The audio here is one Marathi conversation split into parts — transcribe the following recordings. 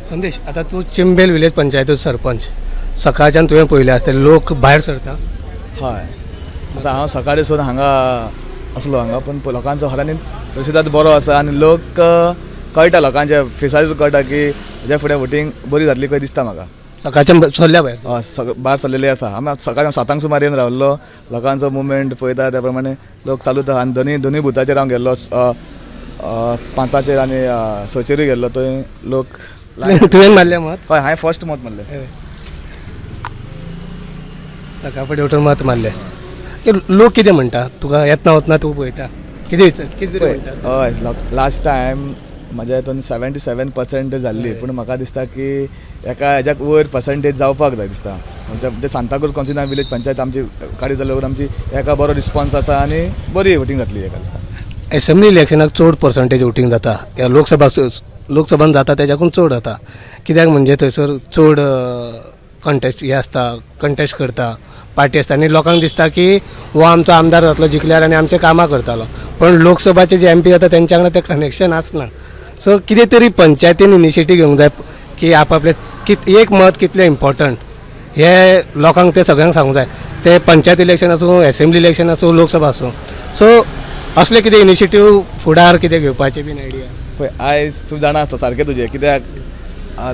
संदेश, आता तू चिंबेल विलेज पंचायत सरपंच, सकाळच्यान तुवें पळयलें आसतलें लोक भायर सरता. हय, आतां हांव सकाळी सून हांगा असलो हांगा, पण लोकांचो खऱ्यांनी प्रतिसाद बरो आसा आनी लोक कळटा, लोकांच्या फेसाचेर कळटा की हेज्या फुडें वोटींग बरी जातली कशें दिसता म्हाका. सकाळच्यान सरल्या भायर? हय, भायर सरलेले आसा. आमी सकाळी 7 सुमार येवन रावल्लो, लोकांचो मुवमेंट पळयता त्या प्रमाणे लोक चालूच आसा. आनी दोनूय बुथाचेर हांव गेल्लो, 5 आनी 6 गेल्लो, थंय लोक तुवें मारलें मत? हय, हांवें फर्स्ट मत मारलें. सकाळ फुडें उठून मत मारलें. लोक कितें म्हणटा तुका येतना वतना तूं पळयता, कितें म्हणटा? हय, लास्ट टायम म्हाज्या हितून 77% जाल्ली, पूण म्हाका दिसता की एका हेज्याक वयर पर्संटेज जावपाक जाय दिसता. म्हणजे सांताक्रूज कॉन्स्टिट्युएन्सी विलेज पंचायत आमची काडी जाल्यार आमची एका बरो रिस्पॉन्स आसा आनी बरी वोटींग जातली एका दिसता. असेंब्ली इलेक्शनाक चड पर्संटेज वोटींग जाता, ह्या लोकसभान जाता तेज्याकून चड जाता. कित्याक म्हणजे थंयसर चड कंटेस्ट करता पार्टी आसता आनी लोकांक दिसता की हो आमचो आमदार जातलो जिखल्यार आनी आमचे कामां करतालो. पण लोकसभाचे जे MP जाता तेंच्या वांगडा तें कनेक्शन आसना. सो कितें तरी पंचायतीन इनिशिएटीव घेवंक जाय की आपआपले एक मत कितलें इम्पॉर्टंट हे लोकांक ते सगळ्यांक सांगूंक जाय. ते पंचायत इलेक्शन आसूं, असेंब्ली इलेक्शन आसूं, लोकसभा आसूं. सो असले कितें इनिशिएटीव फुडार कितें घेवपाचें बीन आयडिया? पळय, आयज तूं जाणा आसता सारकें तुजें, कित्याक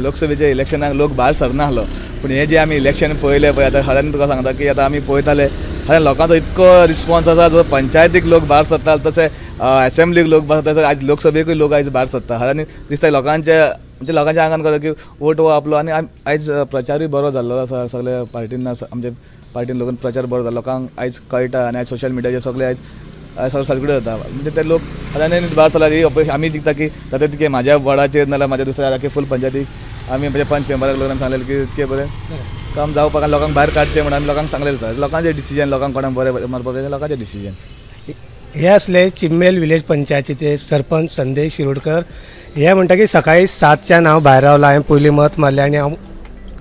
लोकसभेच्या इलेक्शनाक लोक भायर सरनासलो, पूण हे जे आमी इलेक्शन पळयलें पळय, आतां खऱ्यांनी तुका सांगता की आतां आमी पळयताले खऱ्यान लोकांचो इतको रिस्पॉन्स आसा. जो पंचायतीक लोक भायर सरता तशें असेंब्लीक लोक भायर सरता, आयज लोकसभेकूय लोक आयज भायर सरता. खऱ्यांनी दिसता लोकांच्या आंगान कळटा की वोट हो आपलो. आनी आयज प्रचारूय बरो जाल्लो आसा, सगळ्या पार्टीन आमच्या पार्टीन लोकांनी प्रचार बरो जालो, लोकांक आयज कळटा आनी आयज सोशल मिडियाचेर सगळे आयज सगळें सगळें जाता. म्हणजे ते लोक खऱ्यांनी भायर सरल्यार आमी चिंतता की जाता तितके म्हाज्या वॉर्डाचेर नाल्यार म्हाज्या दुसऱ्या फूल पंचायतीक आमी म्हणजे पंच मेंबराक लोकांक सांगलेलें की इतकें बरें काम जावपाक आनी लोकांक भायर काडचें म्हणून आमी लोकांक सांगलेलें आसा. लोकांचें डिसिजन, लोकांक कोणाक बरें मारपाक लोकांचें डिसिजन. हे असले चिंबेल विलेज पंचायतीचे सरपंच संदेश शिरोडकर. हे म्हणटा की सकाळी 7च्यान हांव भायर रावला, हांवें पयलीं मत मारलें आनी हांव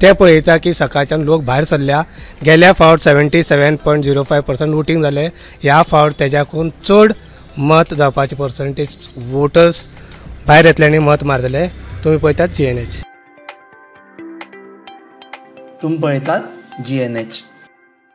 ते पळयता की सकाळच्यान लोक भायर सरल्या. गेल्या फावट 77.05% वोटींग जालें, ह्या फावट तेज्याकून चड मत जावपाची पर्संटेज वोटर्स भायर येतले आनी मत मारतले. तुमी पळयतात GNH. तुम्ही पळयतात GNH.